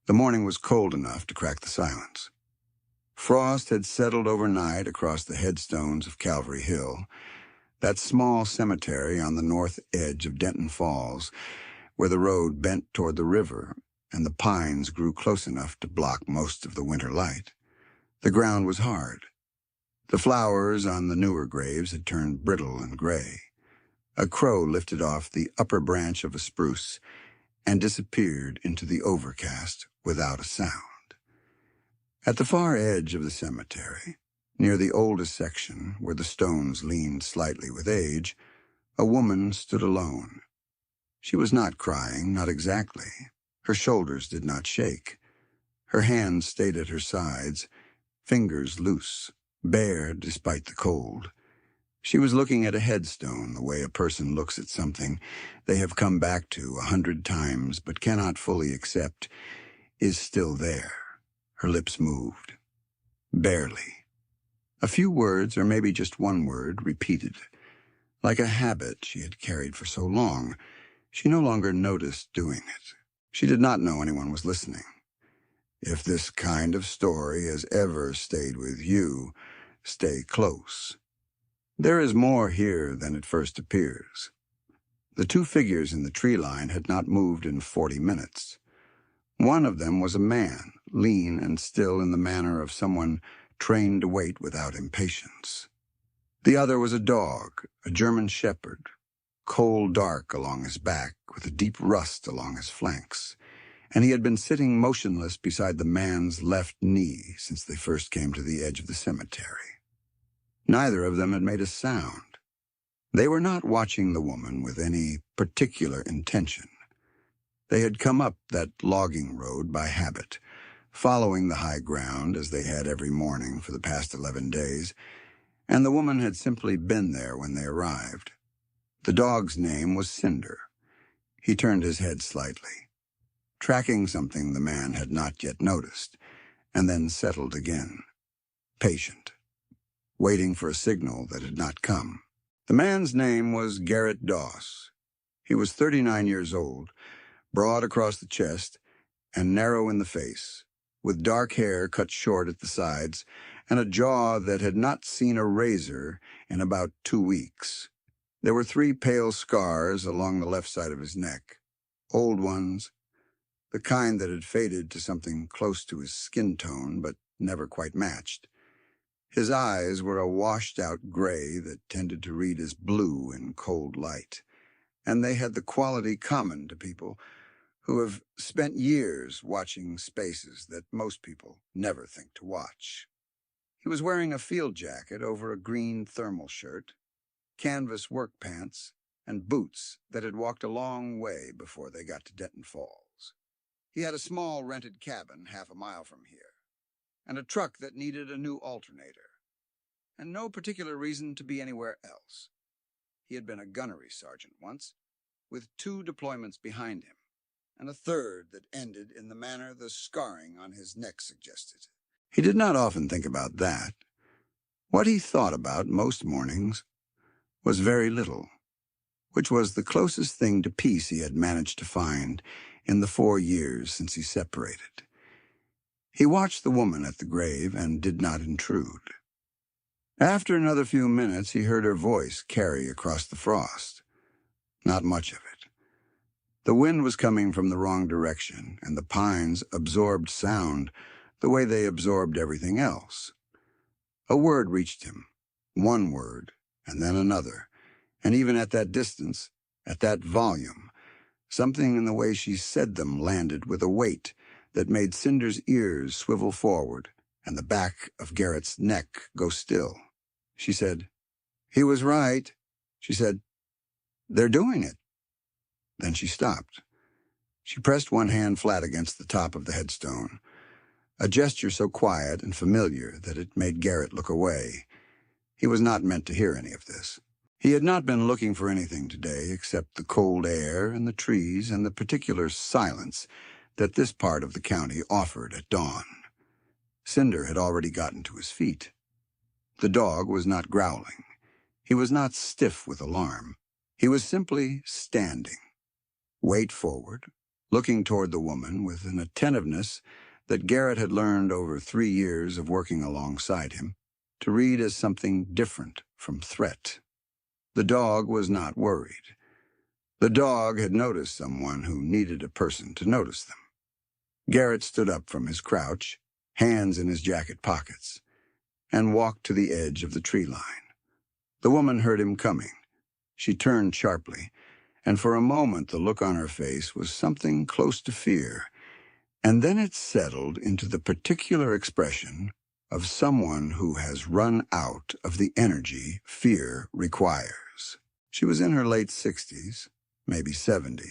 The morning was cold enough to crack the silence. Frost had settled overnight across the headstones of Calvary Hill, that small cemetery on the north edge of Denton Falls, where the road bent toward the river and the pines grew close enough to block most of the winter light. The ground was hard. The flowers on the newer graves had turned brittle and gray. A crow lifted off the upper branch of a spruce and disappeared into the overcast without a sound. At the far edge of the cemetery, near the oldest section where the stones leaned slightly with age, a woman stood alone. She was not crying, not exactly. Her shoulders did not shake. Her hands stayed at her sides, fingers loose, bare despite the cold. She was looking at a headstone the way a person looks at something they have come back to 100 times but cannot fully accept is still there. Her lips moved. Barely. A few words, or maybe just one word, repeated. Like a habit she had carried for so long, she no longer noticed doing it. She did not know anyone was listening. If this kind of story has ever stayed with you, stay close. There is more here than it first appears. The two figures in the tree line had not moved in 40 minutes. One of them was a man, lean and still in the manner of someone trained to wait without impatience. The other was a dog, a German shepherd, coal dark along his back with a deep rust along his flanks, and he had been sitting motionless beside the man's left knee since they first came to the edge of the cemetery. Neither of them had made a sound. They were not watching the woman with any particular intention. They had come up that logging road by habit, following the high ground as they had every morning for the past 11 days, and the woman had simply been there when they arrived. The dog's name was Cinder. He turned his head slightly, tracking something the man had not yet noticed, and then settled again, patient, waiting for a signal that had not come. The man's name was Garrett Doss. He was 39 years old, broad across the chest and narrow in the face, with dark hair cut short at the sides and a jaw that had not seen a razor in about 2 weeks. There were 3 pale scars along the left side of his neck, old ones, the kind that had faded to something close to his skin tone but never quite matched. His eyes were a washed-out gray that tended to read as blue in cold light, and they had the quality common to people who have spent years watching spaces that most people never think to watch. He was wearing a field jacket over a green thermal shirt, canvas work pants, and boots that had walked a long way before they got to Denton Falls. He had a small rented cabin half a mile from here, and a truck that needed a new alternator, and no particular reason to be anywhere else. He had been a gunnery sergeant once, with 2 deployments behind him, and a third that ended in the manner the scarring on his neck suggested. He did not often think about that. What he thought about most mornings was very little, which was the closest thing to peace he had managed to find in the 4 years since he separated. He watched the woman at the grave and did not intrude. After another few minutes, he heard her voice carry across the frost. Not much of it. The wind was coming from the wrong direction, and the pines absorbed sound the way they absorbed everything else. A word reached him, one word, and then another, and even at that distance, at that volume, something in the way she said them landed with a weight that made Cinder's ears swivel forward and the back of Garrett's neck go still. She said, "He was right." She said, "They're doing it." Then she stopped. She pressed one hand flat against the top of the headstone, a gesture so quiet and familiar that it made Garrett look away. He was not meant to hear any of this. He had not been looking for anything today except the cold air and the trees and the particular silence that this part of the county offered at dawn. Cinder had already gotten to his feet. The dog was not growling. He was not stiff with alarm. He was simply standing, weight forward, looking toward the woman with an attentiveness that Garrett had learned over 3 years of working alongside him to read as something different from threat. The dog was not worried. The dog had noticed someone who needed a person to notice them. Garrett stood up from his crouch, hands in his jacket pockets, and walked to the edge of the tree line. The woman heard him coming. She turned sharply, and for a moment the look on her face was something close to fear, and then it settled into the particular expression of someone who has run out of the energy fear requires. She was in her late 60s, maybe 70,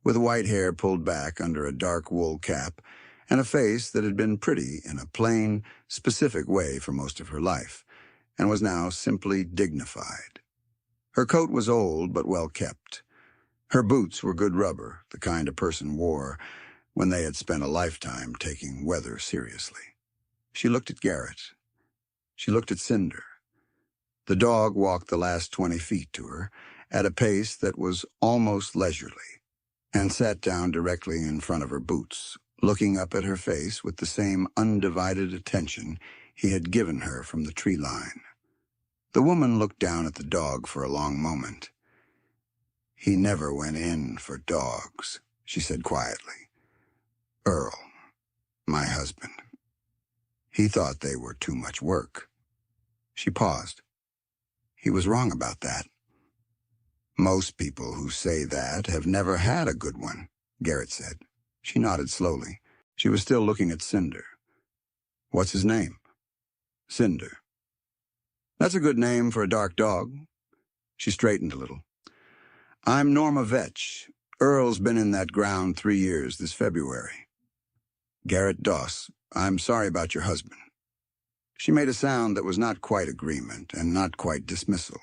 with white hair pulled back under a dark wool cap and a face that had been pretty in a plain, specific way for most of her life, and was now simply dignified. Her coat was old but well kept. Her boots were good rubber, the kind a person wore when they had spent a lifetime taking weather seriously. She looked at Garrett. She looked at Cinder. The dog walked the last 20 feet to her at a pace that was almost leisurely, and sat down directly in front of her boots, looking up at her face with the same undivided attention he had given her from the tree line. The woman looked down at the dog for a long moment. "He never went in for dogs," she said quietly. "Earl, my husband. He thought they were too much work." She paused. He was wrong about that. "Most people who say that have never had a good one," Garrett said. She nodded slowly. She was still looking at Cinder. "What's his name?" "Cinder." "That's a good name for a dark dog." She straightened a little. "I'm Norma Vetch. Earl's been in that ground 3 years this February." "Garrett Doss, I'm sorry about your husband." She made a sound that was not quite agreement and not quite dismissal.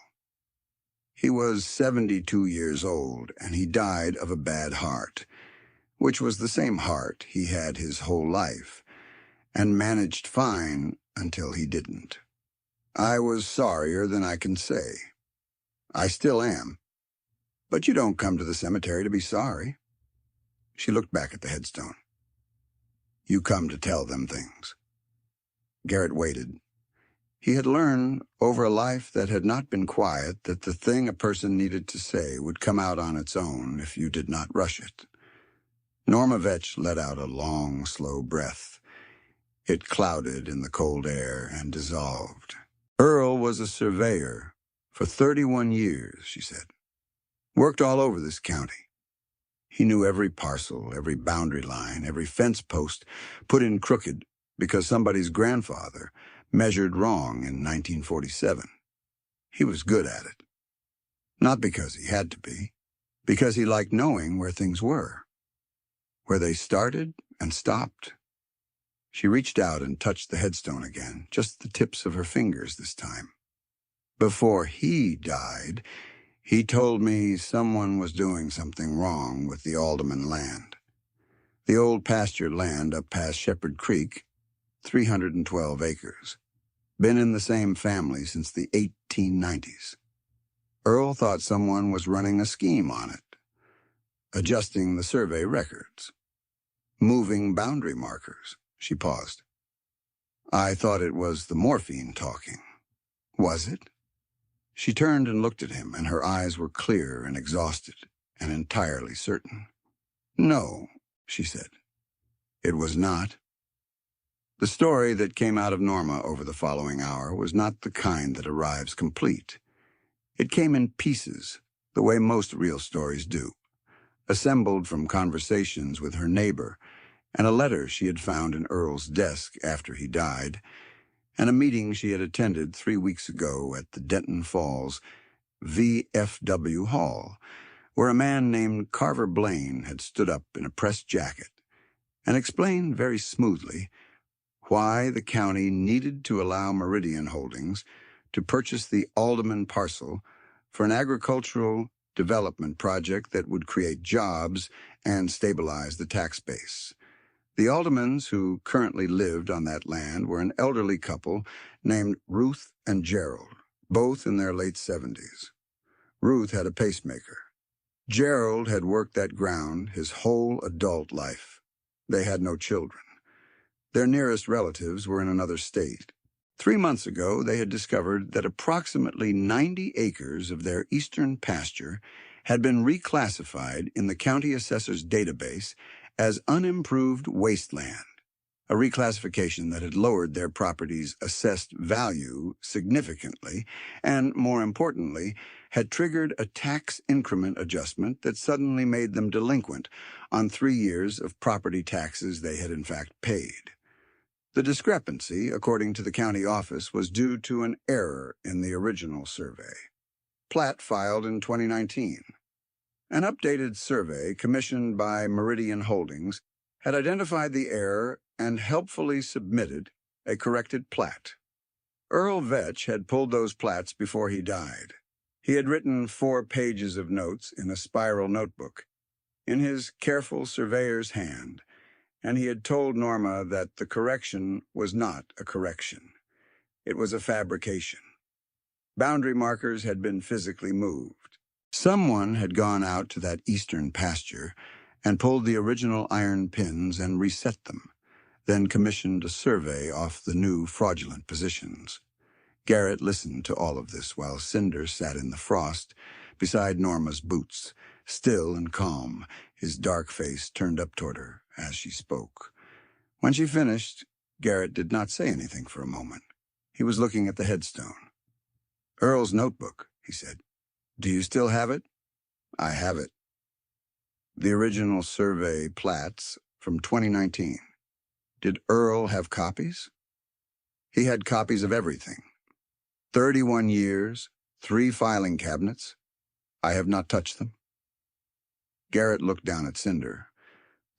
"He was 72 years old, and he died of a bad heart, which was the same heart he had his whole life, and managed fine until he didn't. I was sorrier than I can say. I still am. But you don't come to the cemetery to be sorry." She looked back at the headstone. "You come to tell them things." Garrett waited. He had learned over a life that had not been quiet that the thing a person needed to say would come out on its own if you did not rush it. Norma Vetch let out a long, slow breath. It clouded in the cold air and dissolved. "Earl was a surveyor for 31 years, she said. Worked all over this county. He knew every parcel, every boundary line, every fence post put in crooked because somebody's grandfather measured wrong in 1947. He was good at it. Not because he had to be, because he liked knowing where things were, where they started and stopped." She reached out and touched the headstone again, just the tips of her fingers this time. "Before he died, he told me someone was doing something wrong with the Alderman land. The old pasture land up past Shepherd Creek, 312 acres. Been in the same family since the 1890s. Earl thought someone was running a scheme on it, adjusting the survey records, moving boundary markers." She paused. "I thought it was the morphine talking." "Was it?" She turned and looked at him, and her eyes were clear and exhausted and entirely certain. "No," she said. "It was not." The story that came out of Norma over the following hour was not the kind that arrives complete. It came in pieces, the way most real stories do, assembled from conversations with her neighbor and a letter she had found in Earl's desk after he died, and a meeting she had attended 3 weeks ago at the Denton Falls VFW Hall, where a man named Carver Blaine had stood up in a pressed jacket and explained very smoothly why the county needed to allow Meridian Holdings to purchase the Alderman parcel for an agricultural development project that would create jobs and stabilize the tax base. The Aldermans who currently lived on that land were an elderly couple named Ruth and Gerald, both in their late 70s. Ruth had a pacemaker. Gerald had worked that ground his whole adult life. They had no children. Their nearest relatives were in another state. 3 months ago, they had discovered that approximately 90 acres of their eastern pasture had been reclassified in the county assessor's database as unimproved wasteland, a reclassification that had lowered their property's assessed value significantly and, more importantly, had triggered a tax increment adjustment that suddenly made them delinquent on 3 years of property taxes they had in fact paid. The discrepancy, according to the county office, was due to an error in the original survey. Plat filed in 2019. An updated survey commissioned by Meridian Holdings had identified the error and helpfully submitted a corrected plat. Earl Vetch had pulled those plats before he died. He had written 4 pages of notes in a spiral notebook, in his careful surveyor's hand, and he had told Norma that the correction was not a correction. It was a fabrication. Boundary markers had been physically moved. Someone had gone out to that eastern pasture and pulled the original iron pins and reset them, then commissioned a survey off the new fraudulent positions. Garrett listened to all of this while Cinder sat in the frost beside Norma's boots, still and calm, his dark face turned up toward her as she spoke. When she finished, Garrett did not say anything for a moment. He was looking at the headstone. "Earl's notebook," he said. "Do you still have it?" "I have it." The original survey plats from 2019. Did Earl have copies? He had copies of everything. 31 years, 3 filing cabinets. I have not touched them. Garrett looked down at Cinder.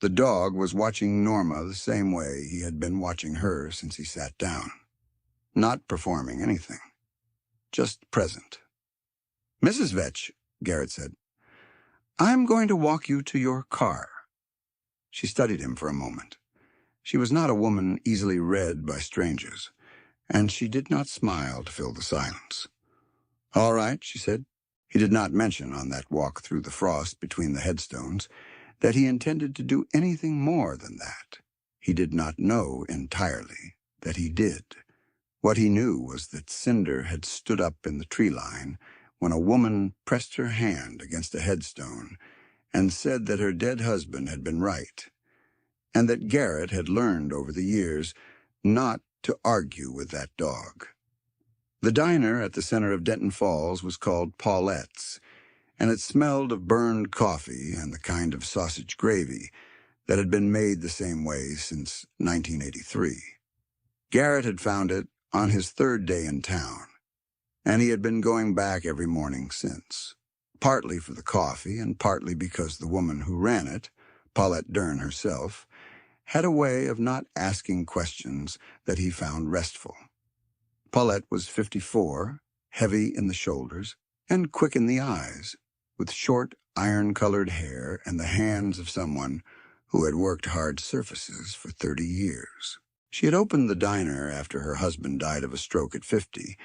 The dog was watching Norma the same way he had been watching her since he sat down. Not performing anything. Just present. "Mrs. Vetch," Garrett said, "I'm going to walk you to your car." She studied him for a moment. She was not a woman easily read by strangers, and she did not smile to fill the silence. "All right," she said. He did not mention on that walk through the frost between the headstones that he intended to do anything more than that. He did not know entirely that he did. What he knew was that Cinder had stood up in the tree line when a woman pressed her hand against a headstone and said that her dead husband had been right, and that Garrett had learned over the years not to argue with that dog. The diner at the center of Denton Falls was called Paulette's, and it smelled of burned coffee and the kind of sausage gravy that had been made the same way since 1983. Garrett had found it on his 3rd day in town, and he had been going back every morning since, partly for the coffee and partly because the woman who ran it, Paulette Dern herself, had a way of not asking questions that he found restful. Paulette was 54, heavy in the shoulders, and quick in the eyes, with short, iron-colored hair and the hands of someone who had worked hard surfaces for 30 years. She had opened the diner after her husband died of a stroke at 50,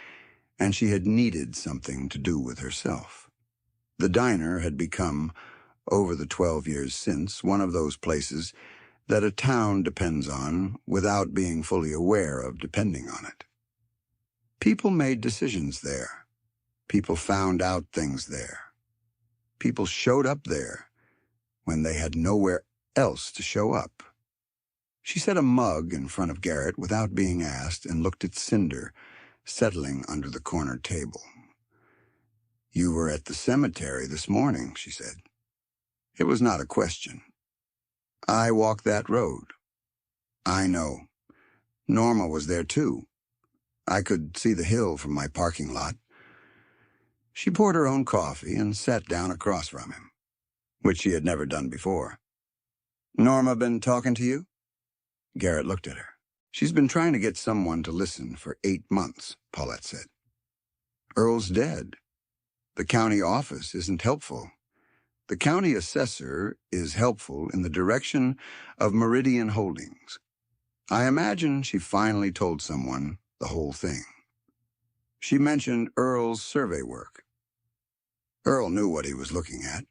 and she had needed something to do with herself. The diner had become, over the 12 years since, one of those places that a town depends on without being fully aware of depending on it. People made decisions there. People found out things there. People showed up there when they had nowhere else to show up. She set a mug in front of Garrett without being asked and looked at Cinder, settling under the corner table. "You were at the cemetery this morning," she said. It was not a question. "I walked that road." "I know. Norma was there too. I could see the hill from my parking lot." She poured her own coffee and sat down across from him, which she had never done before. "Norma been talking to you?" Garrett looked at her. "She's been trying to get someone to listen for 8 months, Paulette said. Earl's dead. The county office isn't helpful. The county assessor is helpful in the direction of Meridian Holdings. I imagine she finally told someone the whole thing. She mentioned Earl's survey work. Earl knew what he was looking at.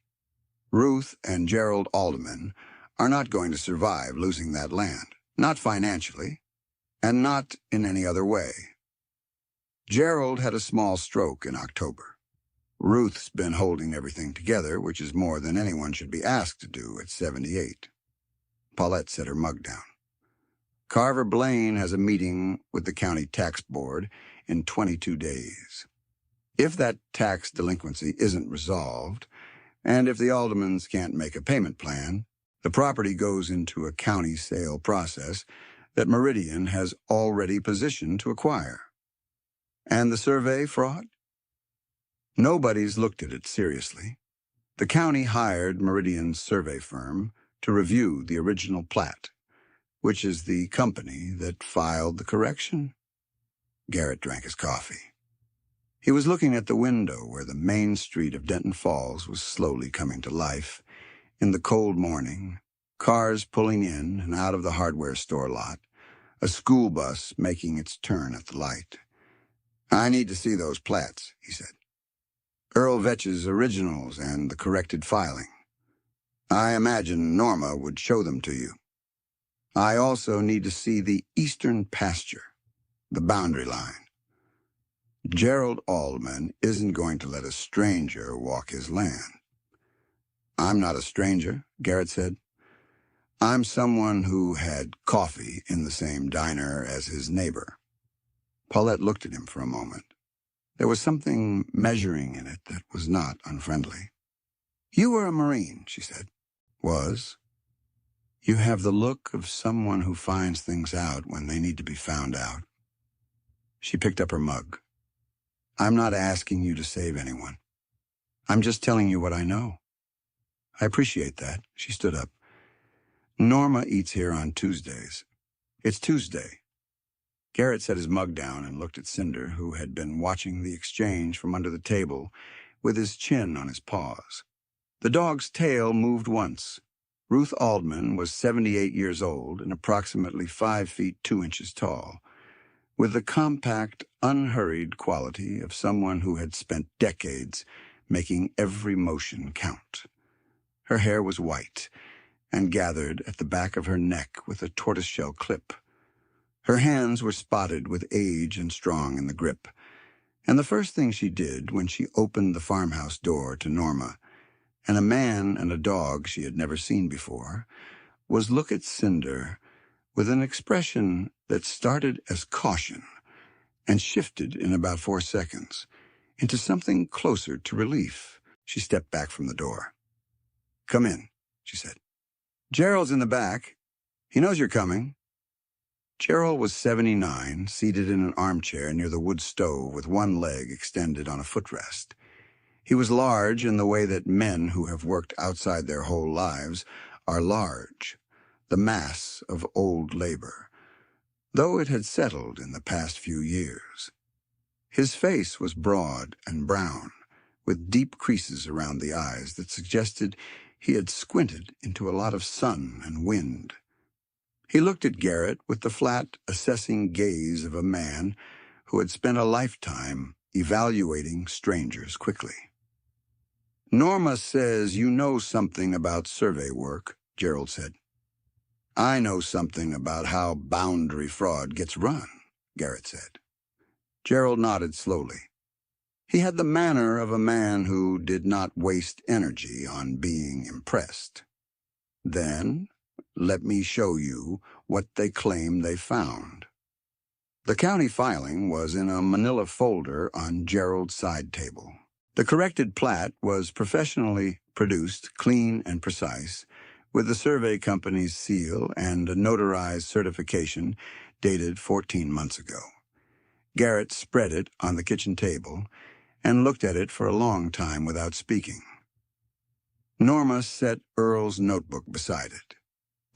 Ruth and Gerald Alderman are not going to survive losing that land, not financially, and not in any other way. Gerald had a small stroke in October. Ruth's been holding everything together, which is more than anyone should be asked to do at 78. Paulette set her mug down. Carver Blaine has a meeting with the county tax board in 22 days. If that tax delinquency isn't resolved, and if the aldermans can't make a payment plan, the property goes into a county sale process that Meridian has already positioned to acquire. And the survey fraud? Nobody's looked at it seriously. The county hired Meridian's survey firm to review the original plat, which is the company that filed the correction. Garrett drank his coffee. He was looking at the window where the main street of Denton Falls was slowly coming to life. In the cold morning, cars pulling in and out of the hardware store lot, a school bus making its turn at the light. "I need to see those plats," he said. "Earl Vetch's originals and the corrected filing. I imagine Norma would show them to you. I also need to see the eastern pasture, the boundary line. Gerald Alderman isn't going to let a stranger walk his land." "I'm not a stranger," Garrett said. "I'm someone who had coffee in the same diner as his neighbor." Paulette looked at him for a moment. There was something measuring in it that was not unfriendly. "You were a Marine," she said. "Was. You have the look of someone who finds things out when they need to be found out." She picked up her mug. "I'm not asking you to save anyone. I'm just telling you what I know." "I appreciate that." She stood up. "Norma eats here on Tuesdays. It's Tuesday." Garrett set his mug down and looked at Cinder, who had been watching the exchange from under the table with his chin on his paws. The dog's tail moved once. Ruth Alderman was 78 years old and approximately 5 feet 2 inches tall, with the compact, unhurried quality of someone who had spent decades making every motion count. Her hair was white and gathered at the back of her neck with a tortoiseshell clip. Her hands were spotted with age and strong in the grip, and the first thing she did when she opened the farmhouse door to Norma, and a man and a dog she had never seen before, was look at Cinder with an expression that started as caution and shifted in about 4 seconds into something closer to relief. She stepped back from the door. "Come in," she said. "Gerald's in the back. He knows you're coming." Gerald was 79, seated in an armchair near the wood stove with one leg extended on a footrest. He was large in the way that men who have worked outside their whole lives are large, the mass of old labor, though it had settled in the past few years. His face was broad and brown, with deep creases around the eyes that suggested he had squinted into a lot of sun and wind. He looked at Garrett with the flat, assessing gaze of a man who had spent a lifetime evaluating strangers quickly. "Norma says you know something about survey work," Gerald said. "I know something about how boundary fraud gets run," Garrett said. Gerald nodded slowly. He had the manner of a man who did not waste energy on being impressed. "Then let me show you what they claim they found." The county filing was in a manila folder on Gerald's side table. The corrected plat was professionally produced, clean and precise, with the survey company's seal and a notarized certification dated 14 months ago. Garrett spread it on the kitchen table and looked at it for a long time without speaking. Norma set Earl's notebook beside it,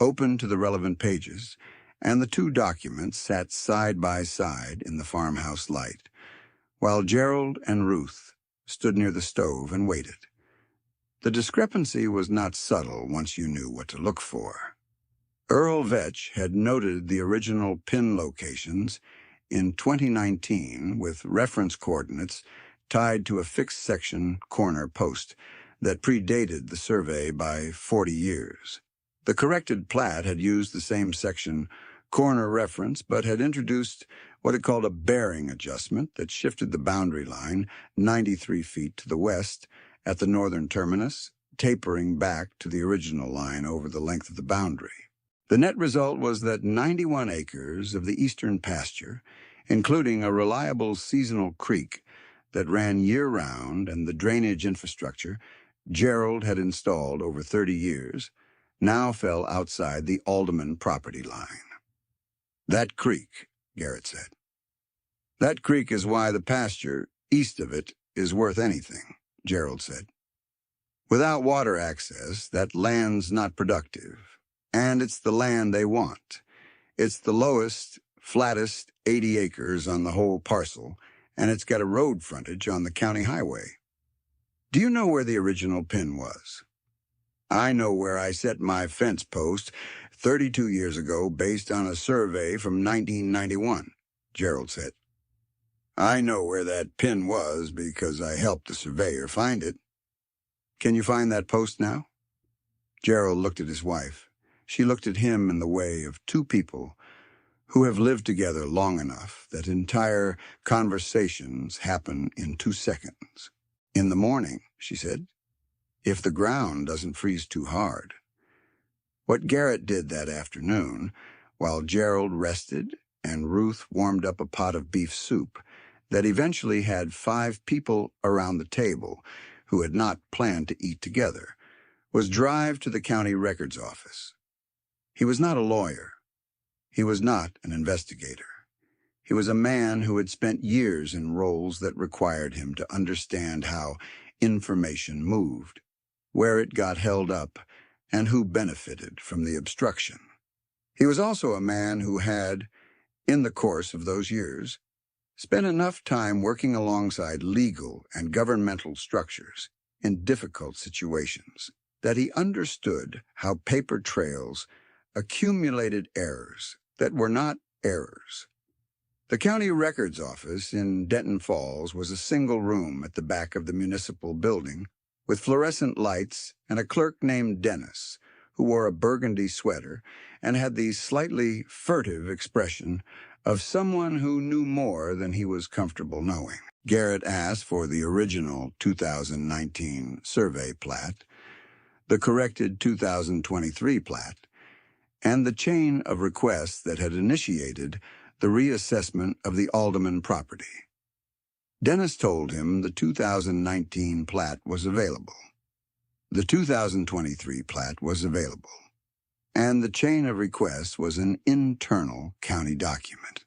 open to the relevant pages, and the two documents sat side by side in the farmhouse light, while Gerald and Ruth stood near the stove and waited. The discrepancy was not subtle once you knew what to look for. Earl Vetch had noted the original pin locations in 2019 with reference coordinates tied to a fixed section corner post that predated the survey by 40 years. The corrected plat had used the same section corner reference, but had introduced what it called a bearing adjustment that shifted the boundary line 93 feet to the west at the northern terminus, tapering back to the original line over the length of the boundary. The net result was that 91 acres of the eastern pasture, including a reliable seasonal creek that ran year-round and the drainage infrastructure Gerald had installed over 30 years, now fell outside the Alderman property line. "That creek," Garrett said. "That creek is why the pasture east of it is worth anything," Gerald said. "Without water access, that land's not productive, and it's the land they want. It's the lowest, flattest 80 acres on the whole parcel, and it's got a road frontage on the county highway. Do you know where the original pin was?" "I know where I set my fence post 32 years ago based on a survey from 1991, Gerald said. "I know where that pin was because I helped the surveyor find it." "Can you find that post now?" Gerald looked at his wife. She looked at him in the way of two people who have lived together long enough that entire conversations happen in 2 seconds. "In the morning," she said, "if the ground doesn't freeze too hard." What Garrett did that afternoon, while Gerald rested and Ruth warmed up a pot of beef soup that eventually had 5 people around the table who had not planned to eat together, was drive to the county records office. He was not a lawyer. He was not an investigator. He was a man who had spent years in roles that required him to understand how information moved, where it got held up, and who benefited from the obstruction. He was also a man who had, in the course of those years, spent enough time working alongside legal and governmental structures in difficult situations that he understood how paper trails accumulated errors that were not errors. The county records office in Denton Falls was a single room at the back of the municipal building with fluorescent lights and a clerk named Dennis, who wore a burgundy sweater and had the slightly furtive expression of someone who knew more than he was comfortable knowing. Garrett asked for the original 2019 survey plat, the corrected 2023 plat, and the chain of requests that had initiated the reassessment of the Alderman property. Dennis told him the 2019 plat was available. The 2023 plat was available, and the chain of requests was an internal county document.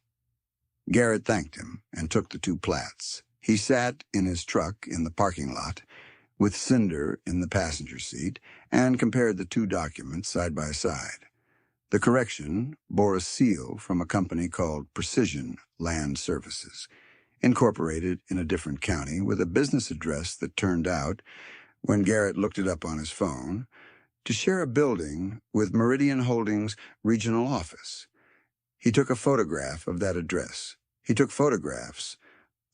Garrett thanked him and took the 2 plats. He sat in his truck in the parking lot, with Cinder in the passenger seat, and compared the 2 documents side by side. The correction bore a seal from a company called Precision Land Services, incorporated in a different county with a business address that turned out, when Garrett looked it up on his phone, to share a building with Meridian Holdings' regional office. He took a photograph of that address. He took photographs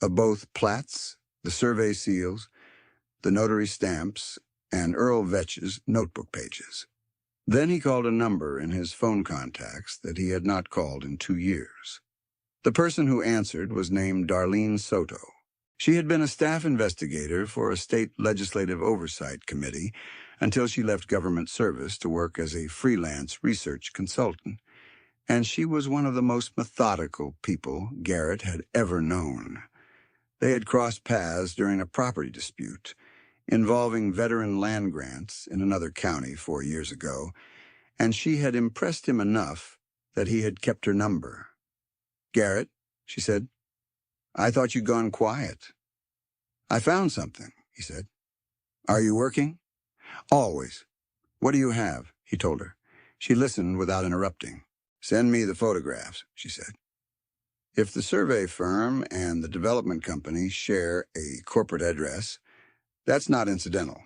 of both plats, the survey seals, the notary stamps, and Earl Vetch's notebook pages. Then he called a number in his phone contacts that he had not called in 2 years. The person who answered was named Darlene Soto. She had been a staff investigator for a state legislative oversight committee until she left government service to work as a freelance research consultant, and she was one of the most methodical people Garrett had ever known. They had crossed paths during a property dispute involving veteran land grants in another county 4 years ago, and she had impressed him enough that he had kept her number. "Garrett," she said, "I thought you'd gone quiet." "I found something," he said. "Are you working?" "Always." "What do you have?" he told her. She listened without interrupting. "Send me the photographs," she said. "If the survey firm and the development company share a corporate address, that's not incidental.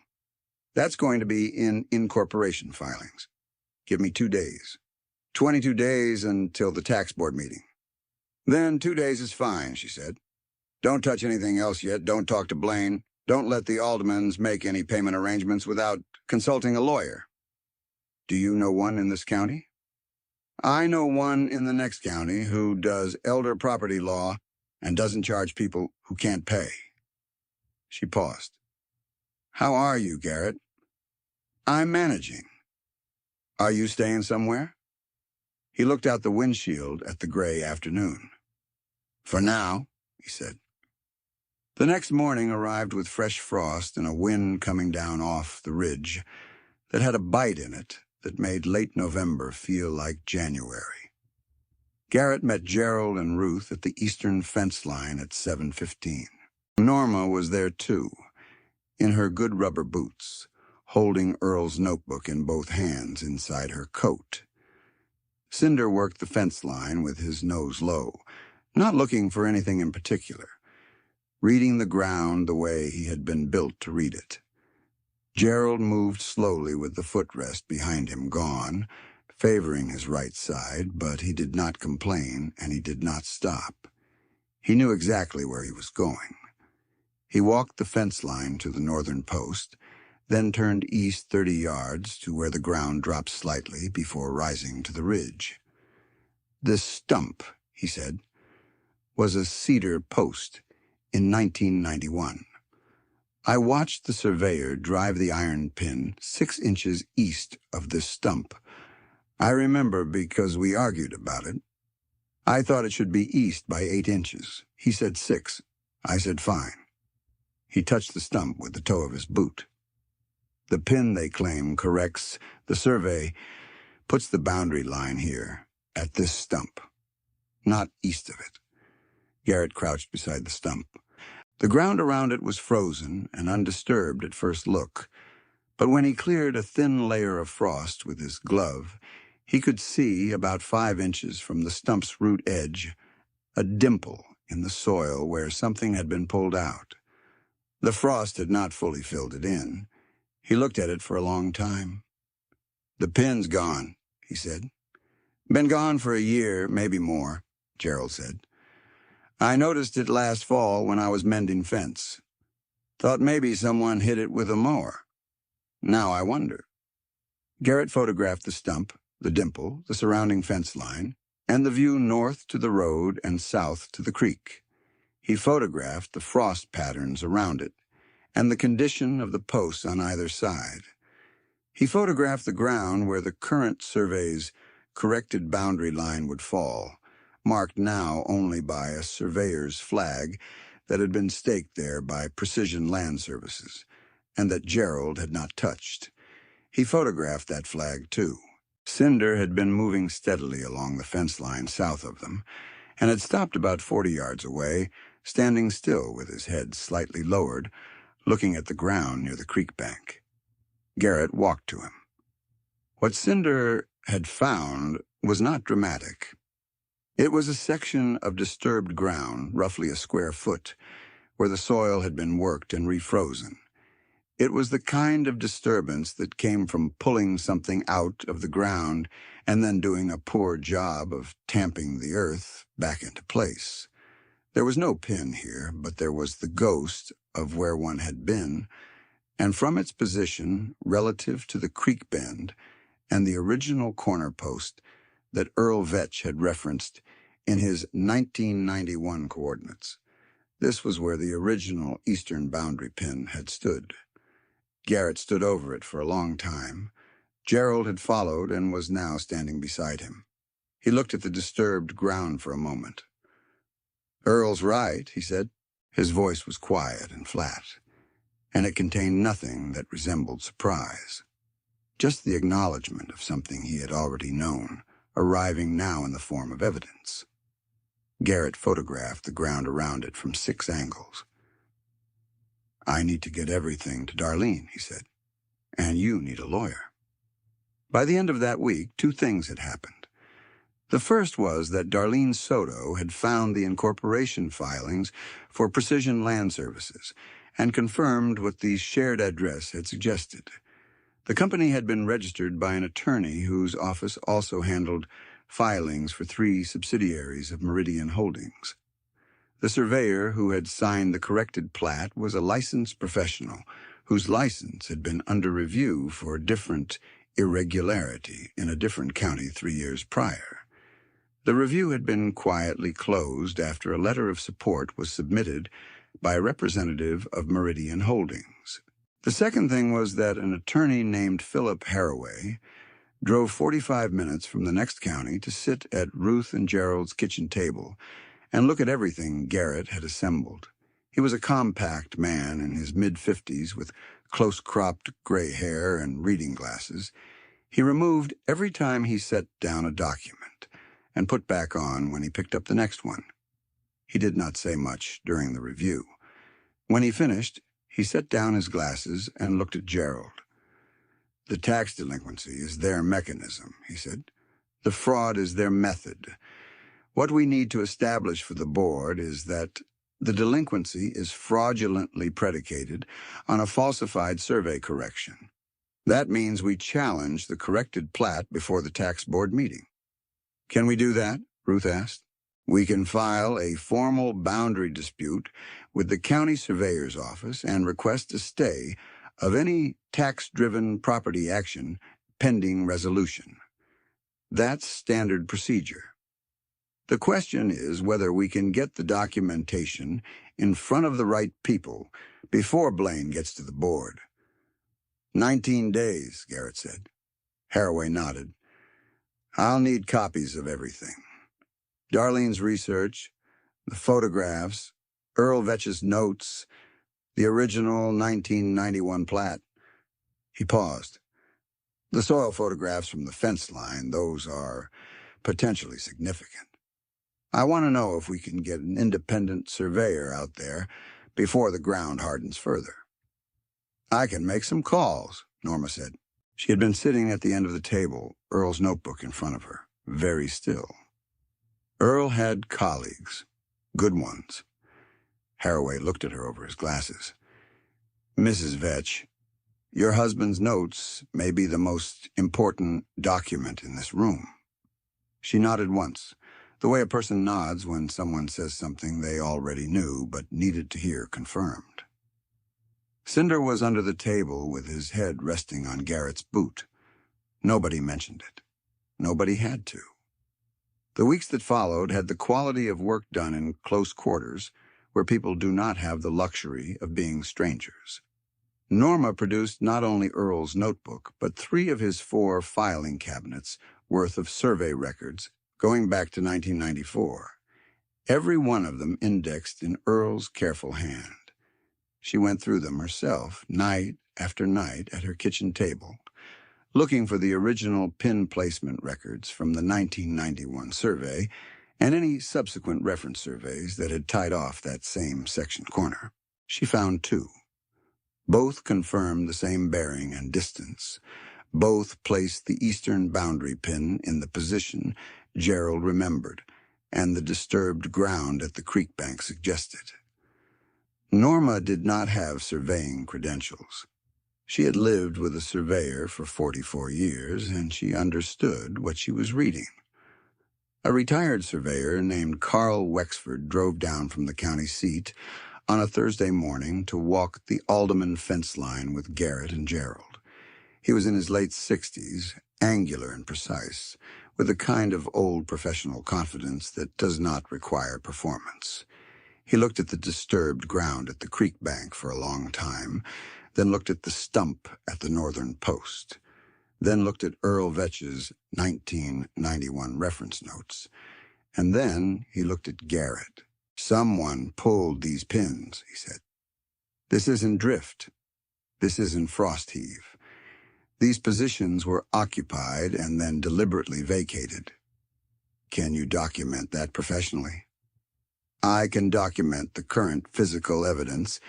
That's going to be in incorporation filings. Give me 2 days. 22 days until the tax board meeting." "Then 2 days is fine," she said. "Don't touch anything else yet. Don't talk to Blaine. Don't let the aldermans make any payment arrangements without consulting a lawyer. Do you know one in this county? I know one in the next county who does elder property law and doesn't charge people who can't pay. She paused. How are you, Garrett? I'm managing. Are you staying somewhere? He looked out the windshield at the gray afternoon. For now, he said. The next morning arrived with fresh frost and a wind coming down off the ridge that had a bite in it that made late November feel like January. Garrett met Gerald and Ruth at the eastern fence line at 7:15. Norma was there too, in her good rubber boots, holding Earl's notebook in both hands inside her coat. Cinder worked the fence line with his nose low, not looking for anything in particular, reading the ground the way he had been built to read it. Gerald moved slowly with the footrest behind him gone, favoring his right side, but he did not complain and he did not stop. He knew exactly where he was going. He walked the fence line to the northern post, then turned east 30 yards to where the ground dropped slightly before rising to the ridge. This stump, he said, was a cedar post in 1991. I watched the surveyor drive the iron pin 6 inches east of this stump. I remember because we argued about it. I thought it should be east by 8 inches. He said 6. I said fine. He touched the stump with the toe of his boot. The pin, they claim, corrects the survey, puts the boundary line here, at this stump, not east of it. Garrett crouched beside the stump. The ground around it was frozen and undisturbed at first look, but when he cleared a thin layer of frost with his glove, he could see, about 5 inches from the stump's root edge, a dimple in the soil where something had been pulled out. The frost had not fully filled it in. He looked at it for a long time. The pin's gone, he said. Been gone for a year, maybe more, Gerald said. I noticed it last fall when I was mending fence. Thought maybe someone hit it with a mower. Now I wonder. Garrett photographed the stump, the dimple, the surrounding fence line, and the view north to the road and south to the creek. He photographed the frost patterns around it and the condition of the posts on either side. He photographed the ground where the current survey's corrected boundary line would fall, marked now only by a surveyor's flag that had been staked there by Precision Land Services, and that Gerald had not touched. He photographed that flag, too. Cinder had been moving steadily along the fence line south of them, and had stopped about 40 yards away, standing still with his head slightly lowered, looking at the ground near the creek bank. Garrett walked to him. What Cinder had found was not dramatic. It was a section of disturbed ground, roughly a square foot, where the soil had been worked and refrozen. It was the kind of disturbance that came from pulling something out of the ground and then doing a poor job of tamping the earth back into place. There was no pin here, but there was the ghost of where one had been, and from its position relative to the creek bend and the original corner post that Earl Vetch had referenced in his 1991 coordinates. This was where the original eastern boundary pin had stood. Garrett stood over it for a long time. Gerald had followed and was now standing beside him. He looked at the disturbed ground for a moment. Earl's right, he said. His voice was quiet and flat, and it contained nothing that resembled surprise. Just the acknowledgement of something he had already known, arriving now in the form of evidence. Garrett photographed the ground around it from 6 angles. I need to get everything to Darlene, he said, and you need a lawyer. By the end of that week, 2 things had happened. The first was that Darlene Soto had found the incorporation filings for Precision Land Services and confirmed what the shared address had suggested. The company had been registered by an attorney whose office also handled filings for 3 subsidiaries of Meridian Holdings. The surveyor who had signed the corrected plat was a licensed professional whose license had been under review for a different irregularity in a different county 3 years prior. The review had been quietly closed after a letter of support was submitted by a representative of Meridian Holdings. The second thing was that an attorney named Philip Haraway drove 45 minutes from the next county to sit at Ruth and Gerald's kitchen table and look at everything Garrett had assembled. He was a compact man in his mid-50s with close-cropped gray hair and reading glasses. He removed every time he set down a document and put back on when he picked up the next one. He did not say much during the review. When he finished, he set down his glasses and looked at Gerald. "The tax delinquency is their mechanism," he said. "The fraud is their method. What we need to establish for the board is that the delinquency is fraudulently predicated on a falsified survey correction. That means we challenge the corrected plat before the tax board meeting." "Can we do that?" Ruth asked. "We can file a formal boundary dispute with the county surveyor's office and request a stay of any tax-driven property action pending resolution. That's standard procedure. The question is whether we can get the documentation in front of the right people before Blaine gets to the board." 19 days, Garrett said. Haraway nodded. "I'll need copies of everything. Darlene's research, the photographs, Earl Vetch's notes, the original 1991 plat." He paused. "The soil photographs from the fence line, those are potentially significant. I want to know if we can get an independent surveyor out there before the ground hardens further." "I can make some calls," Norma said. She had been sitting at the end of the table, Earl's notebook in front of her, very still. Earl had colleagues, good ones. Haraway looked at her over his glasses. "Mrs. Vetch, your husband's notes may be the most important document in this room." She nodded once, the way a person nods when someone says something they already knew but needed to hear confirmed. Cinder was under the table with his head resting on Garrett's boot. Nobody mentioned it. Nobody had to. The weeks that followed had the quality of work done in close quarters, where people do not have the luxury of being strangers. Norma produced not only Earl's notebook, but 3 of his 4 filing cabinets worth of survey records going back to 1994, every one of them indexed in Earl's careful hand. She went through them herself, night after night, at her kitchen table, looking for the original pin placement records from the 1991 survey and any subsequent reference surveys that had tied off that same section corner. She found 2. Both confirmed the same bearing and distance. Both placed the eastern boundary pin in the position Gerald remembered, and the disturbed ground at the creek bank suggested. Norma did not have surveying credentials. She had lived with a surveyor for 44 years, and she understood what she was reading. A retired surveyor named Carl Wexford drove down from the county seat on a Thursday morning to walk the Alderman fence line with Garrett and Gerald. He was in his late 60s, angular and precise, with a kind of old professional confidence that does not require performance. He looked at the disturbed ground at the creek bank for a long time, then looked at the stump at the northern post, then looked at Earl Vetch's 1991 reference notes, and then he looked at Garrett. "Someone pulled these pins," he said. "This isn't drift. This isn't frost heave. These positions were occupied and then deliberately vacated. Can you document that professionally?" "I can document the current physical evidence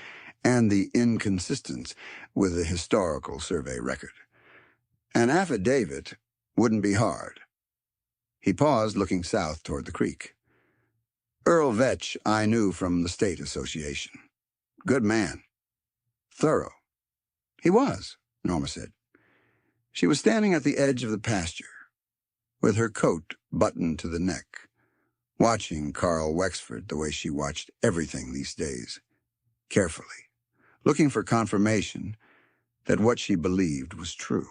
and the inconsistence with the historical survey record. An affidavit wouldn't be hard." He paused, looking south toward the creek. "Earl Vetch I knew from the State Association. Good man. Thorough." "He was," Norma said. She was standing at the edge of the pasture, with her coat buttoned to the neck, watching Carl Wexford the way she watched everything these days, carefully, looking for confirmation that what she believed was true.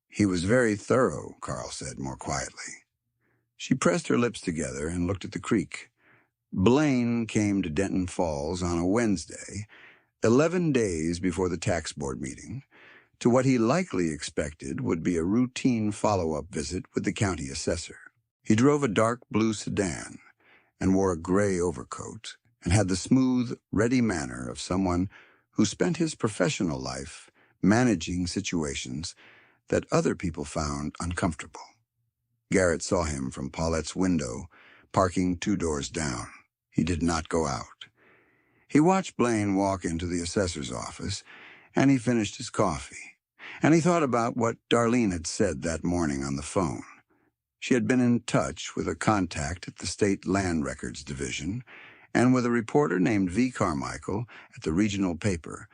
He was very thorough, Carl said more quietly. She pressed her lips together and looked at the creek. Blaine came to Denton Falls on a Wednesday, 11 days before the tax board meeting, to what he likely expected would be a routine follow-up visit with the county assessor. He drove a dark blue sedan and wore a gray overcoat and had the smooth, ready manner of someone who spent his professional life managing situations that other people found uncomfortable. Garrett saw him from Paulette's window, parking 2 doors down. He did not go out. He watched Blaine walk into the assessor's office, and he finished his coffee. And he thought about what Darlene had said that morning on the phone. She had been in touch with a contact at the State Land Records Division and with a reporter named V. Carmichael at the regional paper,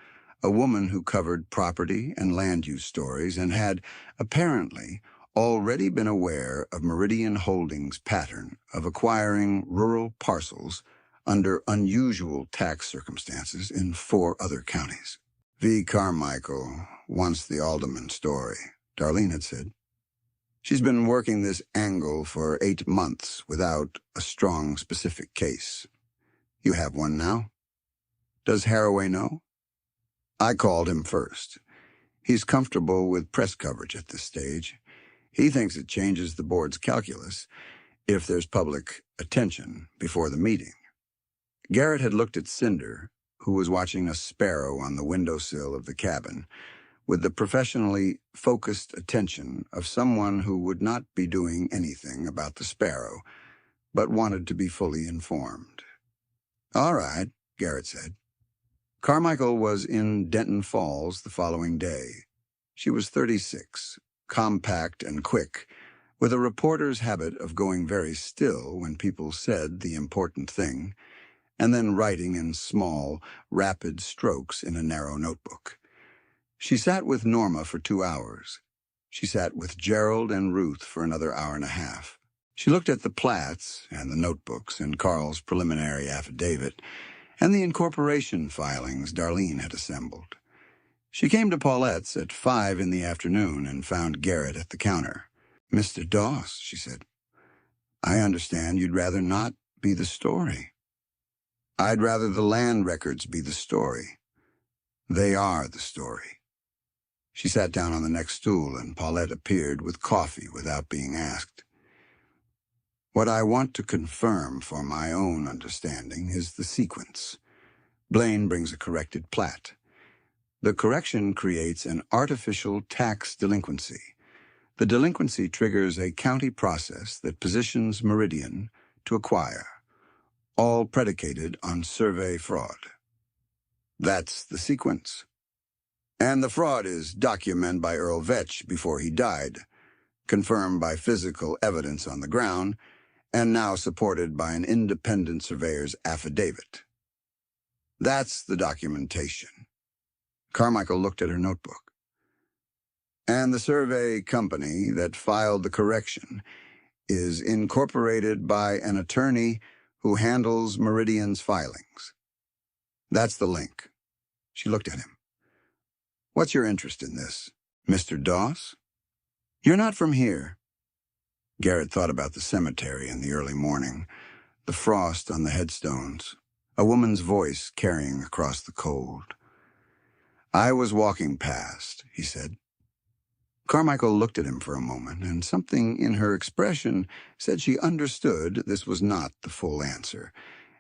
a woman who covered property and land use stories and had, apparently, already been aware of Meridian Holdings' pattern of acquiring rural parcels under unusual tax circumstances in 4 other counties. V. Carmichael wants the Alderman story, Darlene had said. She's been working this angle for 8 months without a strong specific case. You have one now? Does Haraway know? I called him first. He's comfortable with press coverage at this stage. He thinks it changes the board's calculus if there's public attention before the meeting. Garrett had looked at Cinder, who was watching a sparrow on the windowsill of the cabin, with the professionally focused attention of someone who would not be doing anything about the sparrow, but wanted to be fully informed. All right, Garrett said. Carmichael was in Denton Falls the following day. She was 36, compact and quick, with a reporter's habit of going very still when people said the important thing, and then writing in small, rapid strokes in a narrow notebook. She sat with Norma for 2 hours. She sat with Gerald and Ruth for another hour and a half. She looked at the plats and the notebooks and Carl's preliminary affidavit and the incorporation filings Darlene had assembled. She came to Paulette's at 5 in the afternoon and found Garrett at the counter. Mr. Doss, she said, I understand you'd rather not be the story. I'd rather the land records be the story. They are the story. She sat down on the next stool and Paulette appeared with coffee without being asked. What I want to confirm for my own understanding is the sequence. Blaine brings a corrected plat. The correction creates an artificial tax delinquency. The delinquency triggers a county process that positions Meridian to acquire, all predicated on survey fraud. That's the sequence. And the fraud is documented by Earl Vetch before he died, confirmed by physical evidence on the ground, and now supported by an independent surveyor's affidavit. That's the documentation. Carmichael looked at her notebook. And the survey company that filed the correction is incorporated by an attorney who handles Meridian's filings. That's the link. She looked at him. What's your interest in this, Mr. Doss? You're not from here. Garrett thought about the cemetery in the early morning, the frost on the headstones, a woman's voice carrying across the cold. I was walking past, he said. Carmichael looked at him for a moment, and something in her expression said she understood this was not the full answer,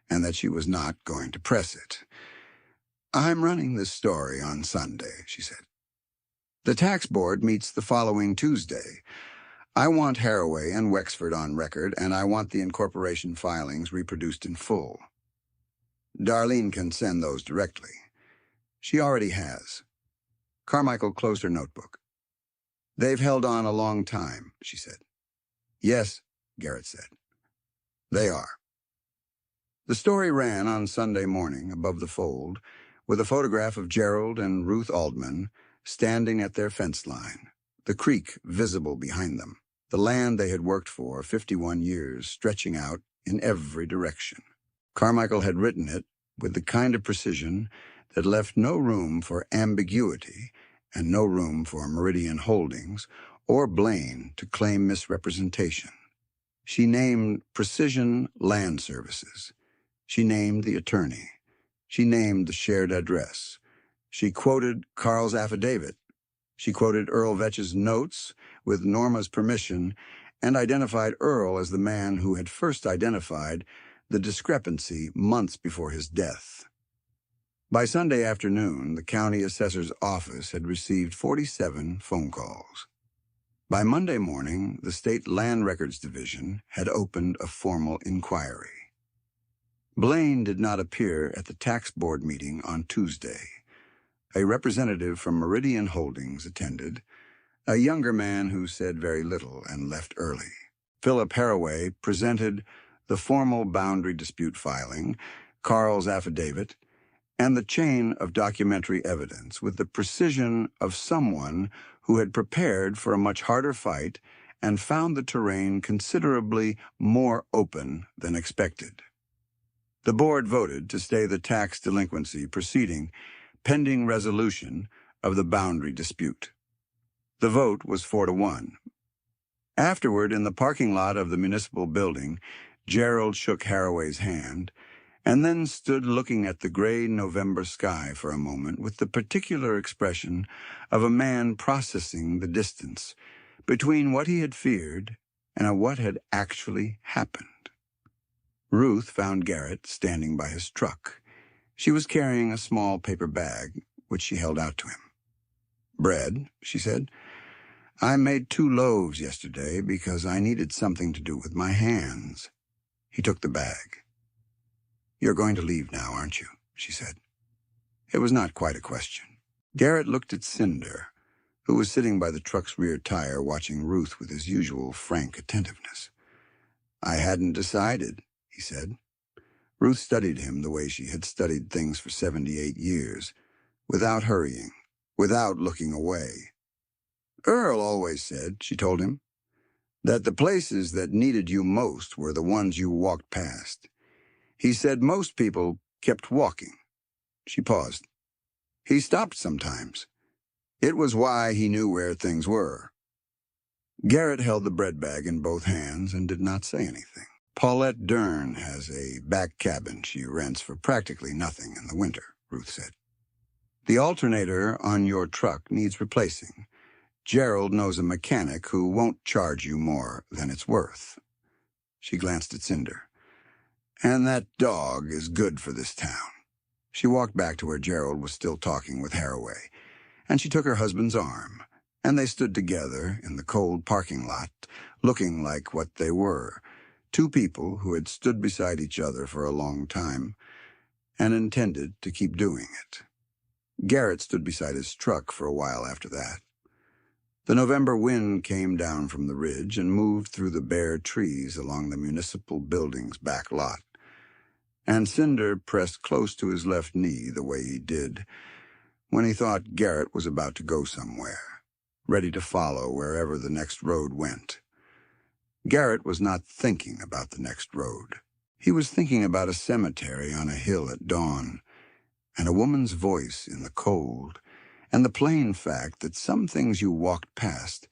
and that she was not going to press it. I'm running this story on Sunday, she said. The tax board meets the following Tuesday. I want Haraway and Wexford on record, and I want the incorporation filings reproduced in full. Darlene can send those directly. She already has. Carmichael closed her notebook. They've held on a long time, she said. Yes, Garrett said. They are. The story ran on Sunday morning above the fold with a photograph of Gerald and Ruth Aldman standing at their fence line, the creek visible behind them. the land they had worked for 51 years, stretching out in every direction. Carmichael had written it with the kind of precision that left no room for ambiguity and no room for Meridian Holdings or Blaine to claim misrepresentation. She named Precision Land Services. She named the attorney. She named the shared address. She quoted Carl's affidavit. She quoted Earl Vetch's notes with Norma's permission and identified Earl as the man who had first identified the discrepancy months before his death. By Sunday afternoon, the county assessor's office had received 47 phone calls. By Monday morning, the State Land Records Division had opened a formal inquiry. Blaine did not appear at the tax board meeting on Tuesday. A representative from Meridian Holdings attended, a younger man who said very little and left early. Philip Haraway presented the formal boundary dispute filing, Carl's affidavit, and the chain of documentary evidence with the precision of someone who had prepared for a much harder fight and found the terrain considerably more open than expected. The board voted to stay the tax delinquency proceeding pending resolution of the boundary dispute. The vote was 4-1. Afterward, in the parking lot of the municipal building, Gerald shook Haraway's hand and then stood looking at the gray November sky for a moment with the particular expression of a man processing the distance between what he had feared and what had actually happened. Ruth found Garrett standing by his truck. She was carrying a small paper bag, which she held out to him. "Bread," she said. "I made 2 loaves yesterday because I needed something to do with my hands." He took the bag. "You're going to leave now, aren't you?" she said. It was not quite a question. Garrett looked at Cinder, who was sitting by the truck's rear tire watching Ruth with his usual frank attentiveness. "I hadn't decided," he said. Ruth studied him the way she had studied things for 78 years, without hurrying, without looking away. "Earl always said," she told him, "that the places that needed you most were the ones you walked past. He said most people kept walking." She paused. "He stopped sometimes. It was why he knew where things were." Garrett held the bread bag in both hands and did not say anything. "Paulette Dern has a back cabin she rents for practically nothing in the winter," Ruth said. "The alternator on your truck needs replacing. Gerald knows a mechanic who won't charge you more than it's worth." She glanced at Cinder. "And that dog is good for this town." She walked back to where Gerald was still talking with Haraway, and she took her husband's arm, and they stood together in the cold parking lot, looking like what they were, 2 people who had stood beside each other for a long time and intended to keep doing it. Garrett stood beside his truck for a while after that. The November wind came down from the ridge and moved through the bare trees along the municipal building's back lot. And Cinder pressed close to his left knee the way he did when he thought Garrett was about to go somewhere, ready to follow wherever the next road went. Garrett was not thinking about the next road. He was thinking about a cemetery on a hill at dawn, and a woman's voice in the cold, and the plain fact that some things you walked past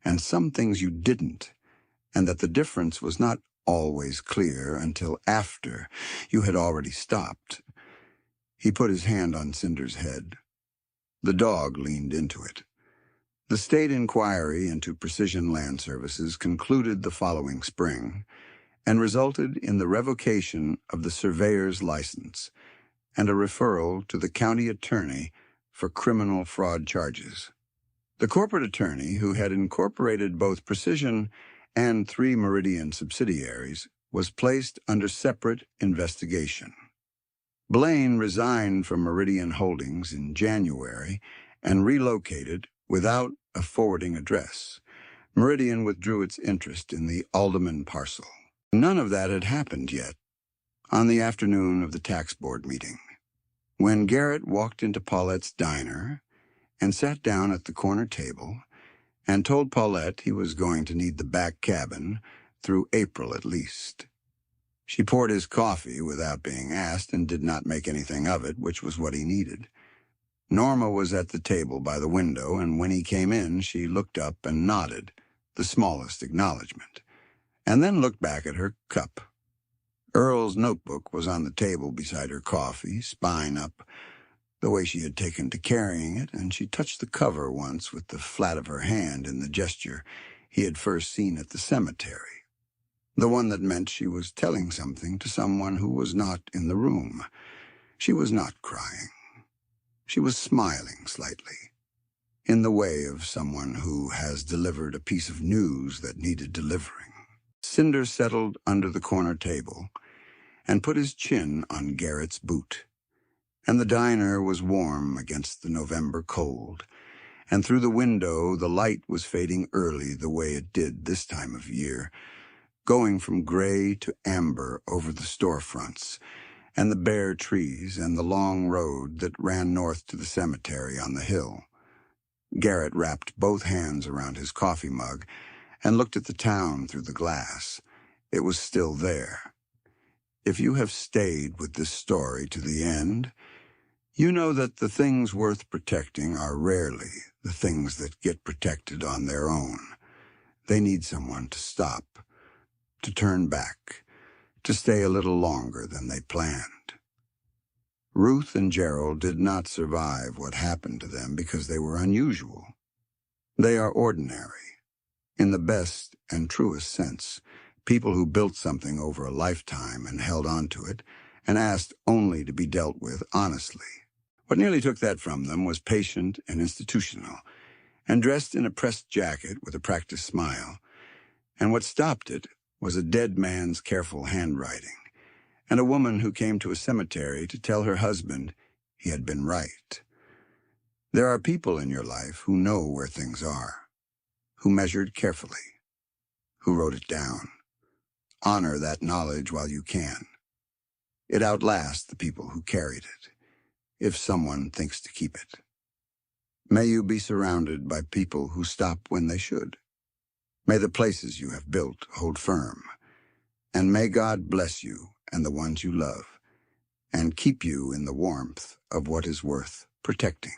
and some things you didn't, and that the difference was not always clear until after you had already stopped. He put his hand on Cinder's head. The dog leaned into it. The state inquiry into Precision Land Services concluded the following spring and resulted in the revocation of the surveyor's license and a referral to the county attorney for criminal fraud charges. The corporate attorney, who had incorporated both Precision and 3 Meridian subsidiaries, was placed under separate investigation. Blaine resigned from Meridian Holdings in January and relocated without a forwarding address. Meridian withdrew its interest in the Alderman parcel. None of that had happened yet on the afternoon of the tax board meeting. When Garrett walked into Paulette's diner and sat down at the corner table, and told Paulette he was going to need the back cabin through April at least. She poured his coffee without being asked and did not make anything of it, which was what he needed. Norma was at the table by the window, and when he came in, she looked up and nodded, the smallest acknowledgement, and then looked back at her cup. Earl's notebook was on the table beside her coffee, spine up, the way she had taken to carrying it, and she touched the cover once with the flat of her hand in the gesture he had first seen at the cemetery, the one that meant she was telling something to someone who was not in the room. She was not crying. She was smiling slightly, in the way of someone who has delivered a piece of news that needed delivering. Cinder settled under the corner table and put his chin on Garrett's boot, and the diner was warm against the November cold, and through the window the light was fading early the way it did this time of year, going from gray to amber over the storefronts and the bare trees and the long road that ran north to the cemetery on the hill. Garrett wrapped both hands around his coffee mug and looked at the town through the glass. It was still there. If you have stayed with this story to the end, you know that the things worth protecting are rarely the things that get protected on their own. They need someone to stop, to turn back, to stay a little longer than they planned. Ruth and Gerald did not survive what happened to them because they were unusual. They are ordinary, in the best and truest sense, people who built something over a lifetime and held on to it and asked only to be dealt with honestly. What nearly took that from them was patient and institutional, and dressed in a pressed jacket with a practiced smile, and what stopped it was a dead man's careful handwriting, and a woman who came to a cemetery to tell her husband he had been right. There are people in your life who know where things are, who measured carefully, who wrote it down. Honor that knowledge while you can. It outlasts the people who carried it, if someone thinks to keep it. May you be surrounded by people who stop when they should. May the places you have built hold firm, and may God bless you and the ones you love, and keep you in the warmth of what is worth protecting.